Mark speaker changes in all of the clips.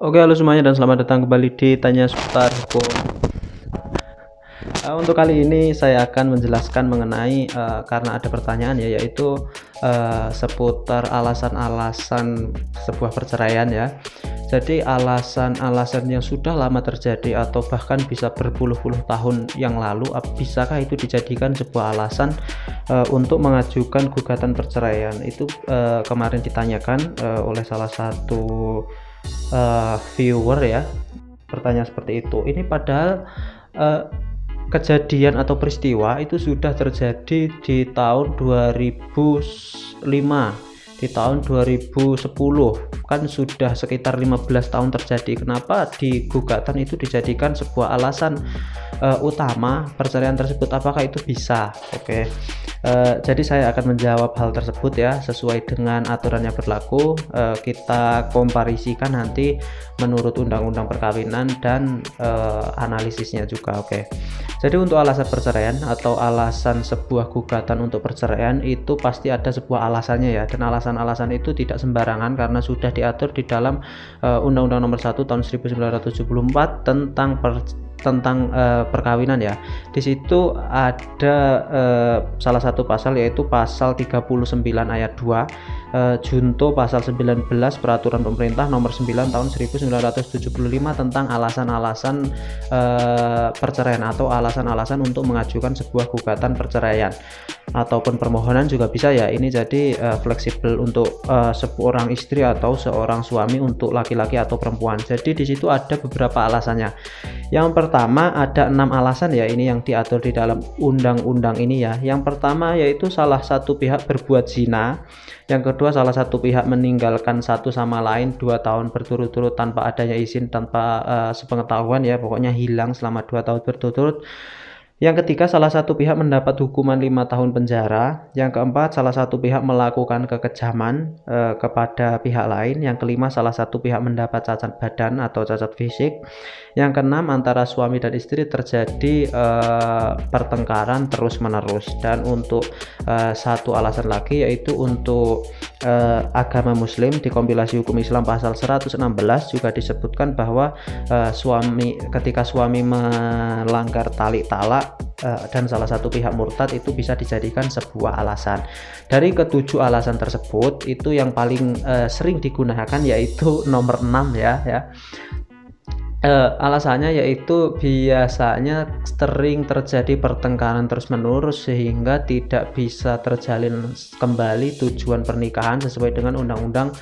Speaker 1: Oke, halo semuanya dan selamat datang kembali di Tanya Seputar Hukum. Untuk kali ini saya akan menjelaskan mengenai karena ada pertanyaan ya, yaitu seputar alasan-alasan sebuah perceraian ya. Jadi alasan-alasan yang sudah lama terjadi atau bahkan bisa berpuluh-puluh tahun yang lalu, bisakah itu dijadikan sebuah alasan untuk mengajukan gugatan perceraian? Itu kemarin ditanyakan oleh salah satu viewer ya, pertanyaan seperti itu. Ini padahal kejadian atau peristiwa itu sudah terjadi di tahun 2005, di tahun 2010, kan sudah sekitar 15 tahun terjadi. Kenapa di gugatan itu dijadikan sebuah alasan utama perceraian tersebut? Apakah itu bisa? Oke. Jadi saya akan menjawab hal tersebut ya, sesuai dengan aturan yang berlaku. Kita komparisikan nanti menurut undang-undang perkawinan dan analisisnya juga. Oke. Jadi untuk alasan perceraian atau alasan sebuah gugatan untuk perceraian itu pasti ada sebuah alasannya ya, dan alasan-alasan itu tidak sembarangan karena sudah diatur di dalam Undang-Undang Nomor 1 Tahun 1974 tentang perkawinan ya. Di situ ada salah satu pasal, yaitu pasal 39 ayat 2 junto pasal 19 Peraturan Pemerintah Nomor 9 Tahun 1975 tentang alasan-alasan perceraian atau alasan-alasan untuk mengajukan sebuah gugatan perceraian ataupun permohonan juga bisa ya. Ini jadi fleksibel untuk seorang istri atau seorang suami, untuk laki-laki atau perempuan. Jadi di situ ada beberapa alasannya. Yang pertama ada 6 alasan ya, ini yang diatur di dalam undang-undang ini ya. Yang pertama yaitu salah satu pihak berbuat zina. Yang kedua, salah satu pihak meninggalkan satu sama lain 2 tahun berturut-turut tanpa adanya izin, tanpa sepengetahuan ya, pokoknya hilang selama 2 tahun berturut-turut. Yang ketiga, salah satu pihak mendapat hukuman 5 tahun penjara. Yang keempat, salah satu pihak melakukan kekejaman kepada pihak lain. Yang kelima, salah satu pihak mendapat cacat badan atau cacat fisik. Yang keenam, antara suami dan istri terjadi pertengkaran terus-menerus. Dan untuk satu alasan lagi, yaitu untuk agama Muslim, di kompilasi hukum Islam pasal 116 juga disebutkan bahwa ketika suami melanggar tali talak dan salah satu pihak murtad, itu bisa dijadikan sebuah alasan. Dari ketujuh alasan tersebut, itu yang paling sering digunakan yaitu nomor 6 ya. Alasannya yaitu biasanya sering terjadi pertengkaran terus-menerus sehingga tidak bisa terjalin kembali tujuan pernikahan sesuai dengan Undang-Undang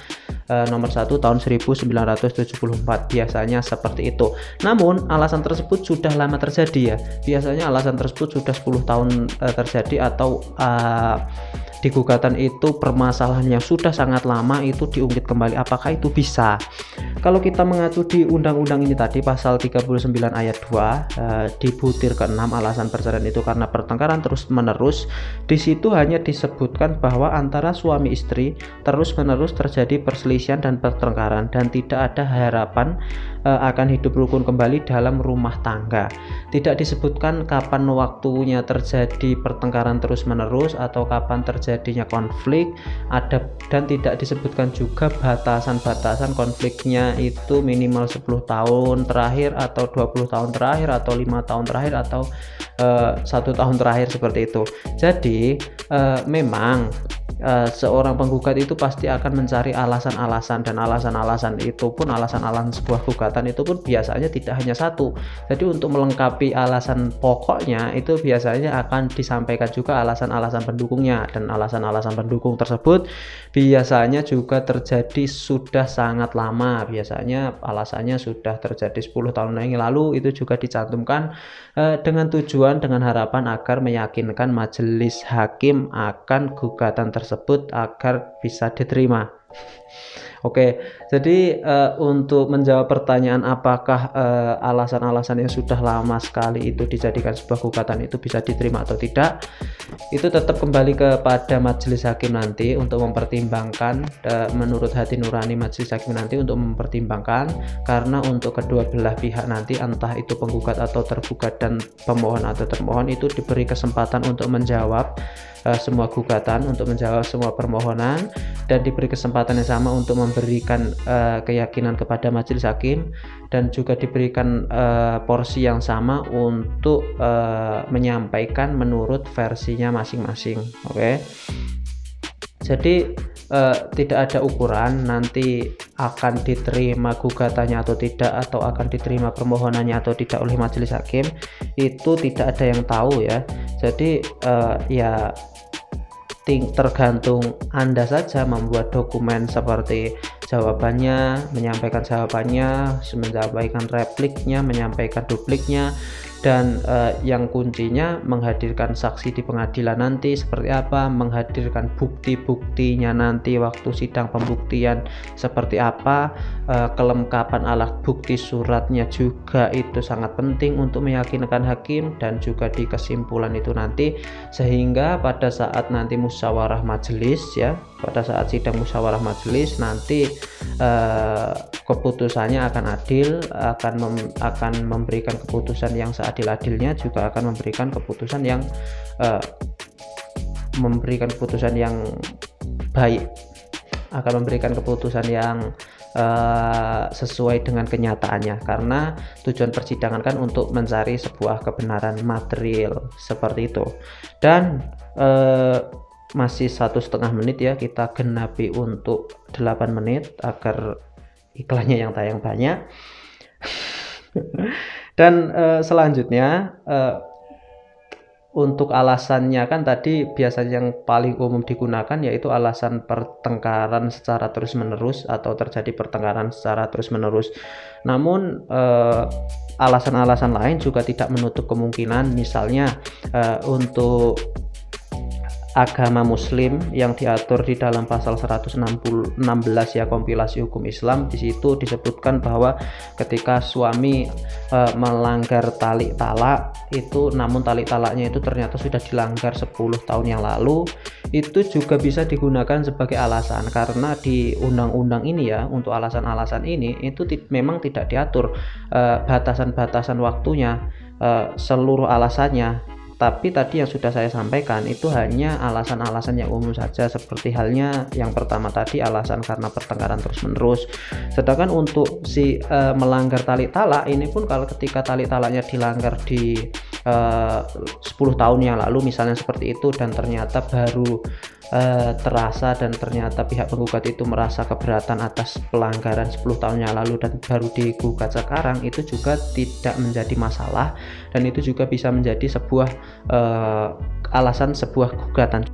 Speaker 1: Nomor 1 Tahun 1974. Biasanya seperti itu. Namun alasan tersebut sudah lama terjadi ya. Biasanya alasan tersebut sudah 10 tahun terjadi, atau di gugatan itu permasalahan yang sudah sangat lama itu diungkit kembali. Apakah itu bisa? Kalau kita mengacu di undang-undang ini tadi, pasal 39 ayat 2 di butir ke-6, alasan perceraian itu karena pertengkaran terus-menerus. Di situ hanya disebutkan bahwa antara suami istri terus-menerus terjadi perselisihan dan pertengkaran dan tidak ada harapan akan hidup rukun kembali dalam rumah tangga. Tidak disebutkan kapan waktunya terjadi pertengkaran terus-menerus atau kapan terjadinya konflik, dan tidak disebutkan juga batasan-batasan konfliknya itu minimal 10 tahun terakhir atau 20 tahun terakhir atau 5 tahun terakhir atau 1 tahun terakhir, seperti itu. Jadi memang seorang penggugat itu pasti akan mencari alasan-alasan, dan alasan-alasan itu pun, alasan-alasan sebuah gugatan itu pun biasanya tidak hanya satu. Jadi untuk melengkapi alasan pokoknya itu biasanya akan disampaikan juga alasan-alasan pendukungnya, dan alasan-alasan pendukung tersebut biasanya juga terjadi sudah sangat lama. Biasanya alasannya sudah terjadi 10 tahun yang lalu, itu juga dicantumkan dengan tujuan, dengan harapan agar meyakinkan majelis hakim akan gugatan tersebut agar bisa diterima. Oke, jadi untuk menjawab pertanyaan apakah alasan-alasan yang sudah lama sekali itu dijadikan sebuah gugatan itu bisa diterima atau tidak, itu tetap kembali kepada majelis hakim nanti untuk mempertimbangkan, menurut hati nurani majelis hakim nanti untuk mempertimbangkan. Karena untuk kedua belah pihak nanti, entah itu penggugat atau tergugat dan pemohon atau termohon, itu diberi kesempatan untuk menjawab semua gugatan, untuk menjawab semua permohonan, dan diberi kesempatan kesempatan yang sama untuk memberikan keyakinan kepada majelis hakim, dan juga diberikan porsi yang sama untuk menyampaikan menurut versinya masing-masing. Oke. Jadi tidak ada ukuran nanti akan diterima gugatannya atau tidak, atau akan diterima permohonannya atau tidak oleh majelis hakim, itu tidak ada yang tahu ya. Jadi ya tergantung Anda saja membuat dokumen seperti jawabannya, menyampaikan jawabannya, menyampaikan repliknya, menyampaikan dupliknya, dan yang kuncinya menghadirkan saksi di pengadilan nanti seperti apa, menghadirkan bukti-buktinya nanti waktu sidang pembuktian seperti apa, kelengkapan alat bukti suratnya juga itu sangat penting untuk meyakinkan hakim, dan juga di kesimpulan itu nanti, sehingga pada saat nanti musyawarah majelis ya, pada saat sidang musyawarah majelis nanti keputusannya akan adil, akan memberikan keputusan yang seadil-adilnya, juga akan memberikan keputusan yang baik, akan memberikan keputusan yang sesuai dengan kenyataannya, karena tujuan persidangan kan untuk mencari sebuah kebenaran material seperti itu. Dan masih 1,5 menit ya, kita genapi untuk 8 menit agar iklannya yang tayang banyak. Dan selanjutnya untuk alasannya kan tadi biasanya yang paling umum digunakan yaitu alasan pertengkaran secara terus-menerus atau terjadi pertengkaran secara terus-menerus. Namun alasan-alasan lain juga tidak menutup kemungkinan, misalnya untuk agama muslim yang diatur di dalam pasal 116 ya, kompilasi hukum Islam. Di situ disebutkan bahwa ketika suami melanggar tali talak itu, namun tali talaknya itu ternyata sudah dilanggar 10 tahun yang lalu, itu juga bisa digunakan sebagai alasan, karena di undang-undang ini ya, untuk alasan-alasan ini itu memang tidak diatur batasan-batasan waktunya, seluruh alasannya. Tapi tadi yang sudah saya sampaikan itu hanya alasan-alasan yang umum saja, seperti halnya yang pertama tadi, alasan karena pertengkaran terus-menerus. Sedangkan untuk melanggar tali talak ini pun, kalau ketika tali talaknya dilanggar di 10 tahun yang lalu misalnya seperti itu, dan ternyata baru terasa, dan ternyata pihak penggugat itu merasa keberatan atas pelanggaran 10 tahun yang lalu dan baru digugat sekarang, itu juga tidak menjadi masalah, dan itu juga bisa menjadi sebuah alasan sebuah gugatan.